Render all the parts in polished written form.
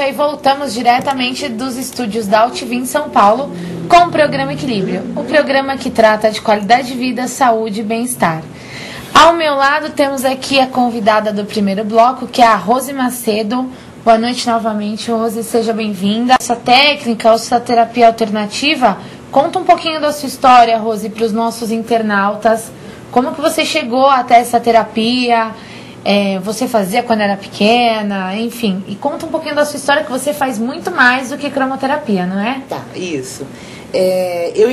aí voltamos diretamente dos estúdios da Altivim em São Paulo com o programa Equilíbrio, o programa que trata de qualidade de vida, saúde e bem-estar. Ao meu lado temos aqui a convidada do primeiro bloco, que é a Rose Macedo. Boa noite novamente, Rose, seja bem-vinda. Essa técnica, essa terapia alternativa, conta um pouquinho da sua história, Rose, para os nossos internautas. Como que você chegou até essa terapia? Você fazia quando era pequena, enfim. E conta um pouquinho da sua história, que você faz muito mais do que cromoterapia, não é? Tá, isso. Eu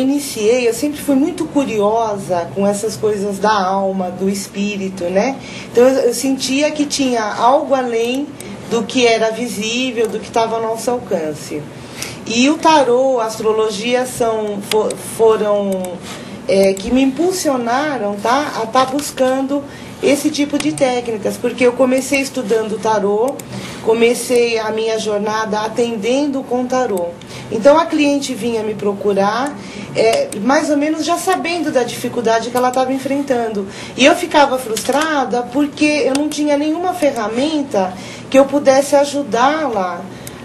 sempre fui muito curiosa com essas coisas da alma, do espírito, né? Então eu sentia que tinha algo além do que era visível, do que estava ao nosso alcance. E o tarô, a astrologia foram que me impulsionaram, tá, a estar buscando esse tipo de técnicas, porque eu comecei estudando tarô, comecei a minha jornada atendendo com tarô. Então a cliente vinha me procurar, mais ou menos já sabendo da dificuldade que ela estava enfrentando. E eu ficava frustrada porque eu não tinha nenhuma ferramenta que eu pudesse ajudá-la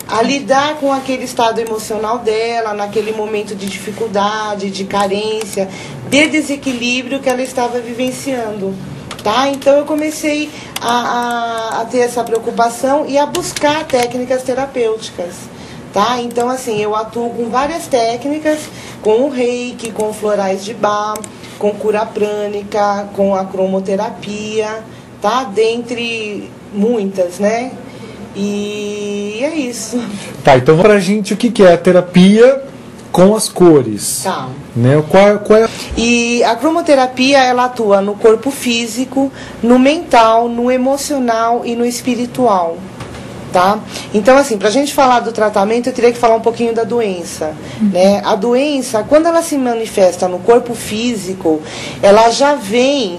a lidar com aquele estado emocional dela, naquele momento de dificuldade, de carência, de desequilíbrio que ela estava vivenciando. Tá? Então eu comecei a ter essa preocupação e a buscar técnicas terapêuticas. Tá? Então assim, eu atuo com várias técnicas, com o reiki, com florais de Bach, com cura prânica, com a cromoterapia, tá? Dentre muitas, né? E é isso. Tá, então pra gente o que é a terapia com as cores? Tá. Né? Qual é? E a cromoterapia, ela atua no corpo físico, no mental, no emocional e no espiritual. Tá? Então, assim, para a gente falar do tratamento, eu teria que falar um pouquinho da doença. Né? A doença, quando ela se manifesta no corpo físico, ela já vem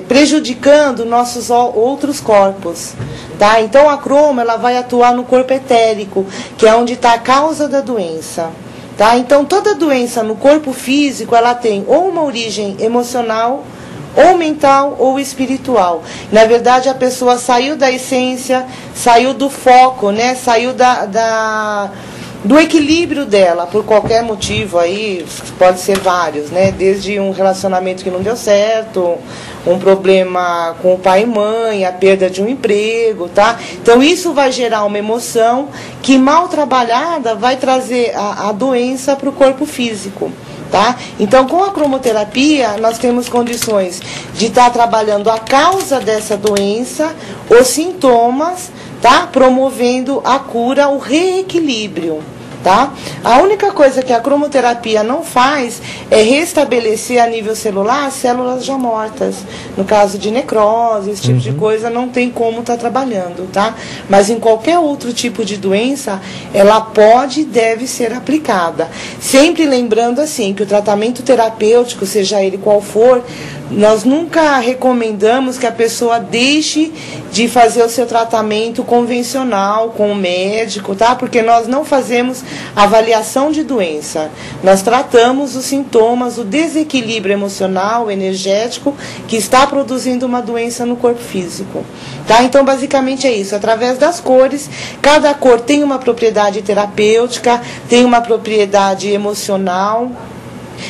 prejudicando nossos outros corpos. Tá? Então, a cromo, ela vai atuar no corpo etérico, que é onde está a causa da doença. Tá? Então, toda doença no corpo físico, ela tem ou uma origem emocional, ou mental ou espiritual. Na verdade, a pessoa saiu da essência, saiu do foco, né? Saiu do equilíbrio dela, por qualquer motivo aí, pode ser vários, né? Desde um relacionamento que não deu certo, um problema com o pai e mãe, a perda de um emprego, tá? Então isso vai gerar uma emoção que, mal trabalhada, vai trazer a doença para o corpo físico. Tá? Então, com a cromoterapia, nós temos condições de estar trabalhando a causa dessa doença, os sintomas, tá? Promovendo a cura, o reequilíbrio. Tá? A única coisa que a cromoterapia não faz é restabelecer a nível celular células já mortas. No caso de necrose, esse tipo de coisa, não tem como estar trabalhando. Tá? Mas em qualquer outro tipo de doença, ela pode e deve ser aplicada. Sempre lembrando assim, que o tratamento terapêutico, seja ele qual for, nós nunca recomendamos que a pessoa deixe de fazer o seu tratamento convencional com o médico, tá? Porque nós não fazemos avaliação de doença. Nós tratamos os sintomas, o desequilíbrio emocional, energético, que está produzindo uma doença no corpo físico. Tá? Então, basicamente é isso. Através das cores, cada cor tem uma propriedade terapêutica, tem uma propriedade emocional.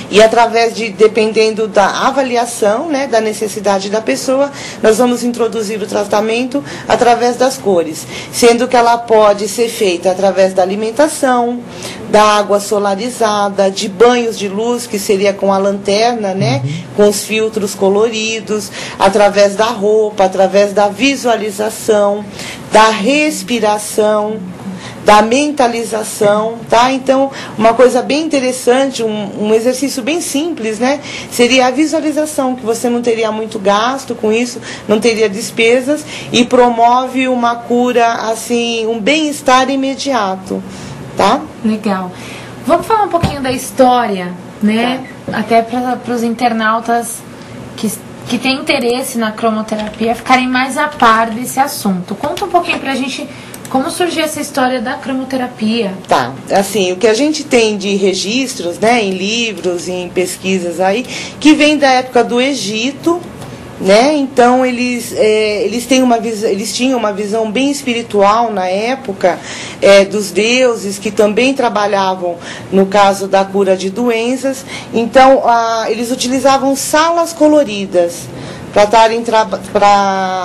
E através dependendo da avaliação, né, da necessidade da pessoa, nós vamos introduzir o tratamento através das cores, sendo que ela pode ser feita através da alimentação, da água solarizada, de banhos de luz, que seria com a lanterna, né, com os filtros coloridos, através da roupa, através da visualização, da respiração, da mentalização, tá? Então, uma coisa bem interessante, um exercício bem simples, né? Seria a visualização, que você não teria muito gasto com isso, não teria despesas, e promove uma cura, assim, um bem-estar imediato, tá? Legal. Vamos falar um pouquinho da história, né? Tá. Até para os internautas que têm interesse na cromoterapia ficarem mais a par desse assunto. Conta um pouquinho pra gente como surgiu essa história da cromoterapia. Tá, assim, o que a gente tem de registros, né, em livros, em pesquisas aí, que vem da época do Egito, né? Então eles tinham uma visão bem espiritual na época, dos deuses, que também trabalhavam no caso da cura de doenças. Então eles utilizavam salas coloridas para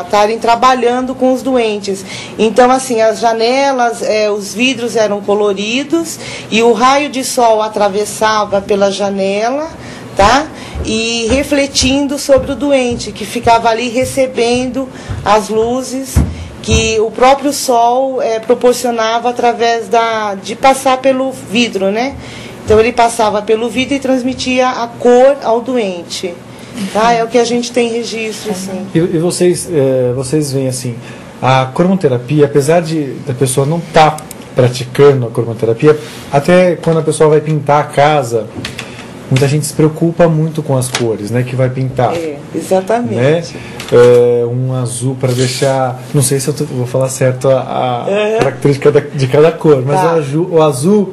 estarem trabalhando com os doentes. Então, assim, as janelas, os vidros eram coloridos e o raio de sol atravessava pela janela, tá? E refletindo sobre o doente, que ficava ali recebendo as luzes que o próprio sol proporcionava através de passar pelo vidro, né? Então ele passava pelo vidro e transmitia a cor ao doente. Tá? É o que a gente tem registro, assim. E vocês veem assim, a cromoterapia, apesar da pessoa não estar praticando a cromoterapia, até quando a pessoa vai pintar a casa, muita gente se preocupa muito com as cores, né, que vai pintar. Exatamente. Né? Um azul para deixar, não sei se eu vou falar certo a característica de cada cor, mas tá. O azul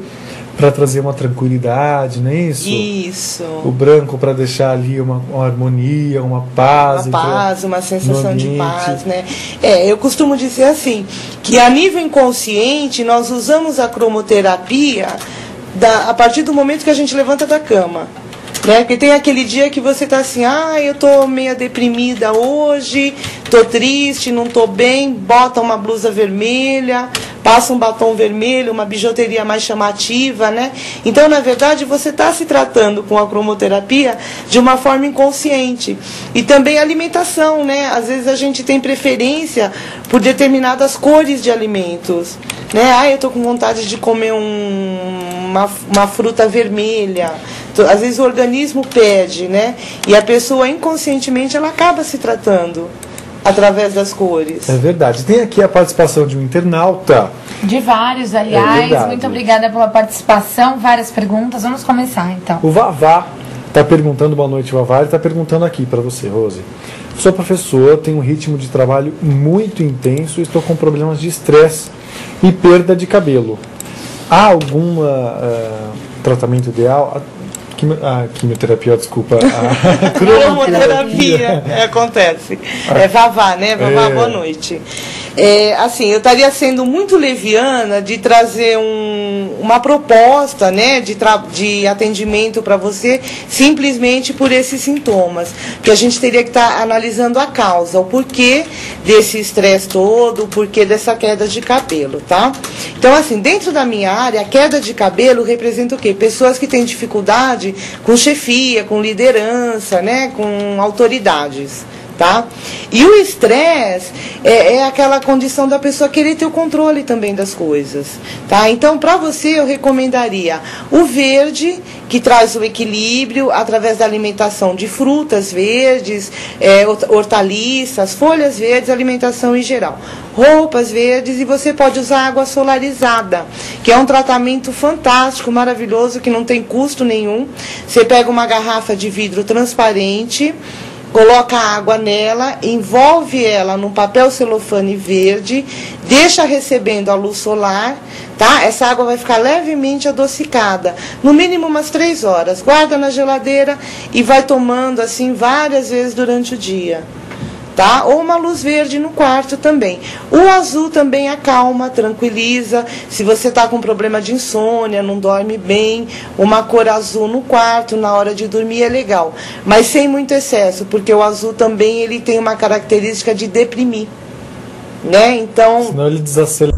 para trazer uma tranquilidade, não é isso? Isso. O branco para deixar ali uma harmonia, uma paz. Uma paz, uma sensação de paz, né? Eu costumo dizer assim, que a nível inconsciente nós usamos a cromoterapia a partir do momento que a gente levanta da cama. Né? Porque tem aquele dia que você está assim, eu tô meio deprimida hoje, tô triste, não tô bem, bota uma blusa vermelha, passa um batom vermelho, uma bijuteria mais chamativa, né? Então, na verdade, você está se tratando com a cromoterapia de uma forma inconsciente. E também a alimentação, né? Às vezes a gente tem preferência por determinadas cores de alimentos, né? Eu tô com vontade de comer uma fruta vermelha. Às vezes o organismo pede, né? E a pessoa inconscientemente ela acaba se tratando através das cores. É verdade. Tem aqui a participação de um internauta. De vários, aliás. Muito obrigada pela participação. Várias perguntas. Vamos começar, então. O Vavá está perguntando, boa noite, Vavá. Ele está perguntando aqui para você, Rose. Sou professor, tenho um ritmo de trabalho muito intenso e estou com problemas de estresse e perda de cabelo. Há algum tratamento ideal? Quimioterapia, desculpa. A cromoterapia. Acontece. Vavá, né? Vavá, boa noite. Assim, eu estaria sendo muito leviana de trazer uma proposta, né, de atendimento para você simplesmente por esses sintomas, porque a gente teria que estar analisando a causa, o porquê desse estresse todo, o porquê dessa queda de cabelo, tá? Então, assim, dentro da minha área, a queda de cabelo representa o quê? Pessoas que têm dificuldade com chefia, com liderança, né, com autoridades. Tá? E o estresse é aquela condição da pessoa querer ter o controle também das coisas, tá? Então, para você, eu recomendaria o verde, que traz o equilíbrio através da alimentação de frutas verdes, hortaliças, folhas verdes, alimentação em geral, roupas verdes, e você pode usar água solarizada, que é um tratamento fantástico, maravilhoso, que não tem custo nenhum. Você pega uma garrafa de vidro transparente, coloca a água nela, envolve ela num papel celofane verde, deixa recebendo a luz solar, tá? Essa água vai ficar levemente adocicada, no mínimo umas 3 horas. Guarda na geladeira e vai tomando assim várias vezes durante o dia. Tá? Ou uma luz verde no quarto também. O azul também acalma, tranquiliza. Se você está com problema de insônia, não dorme bem, uma cor azul no quarto na hora de dormir é legal, mas sem muito excesso, porque o azul também ele tem uma característica de deprimir, né? Então, senão ele desacelera.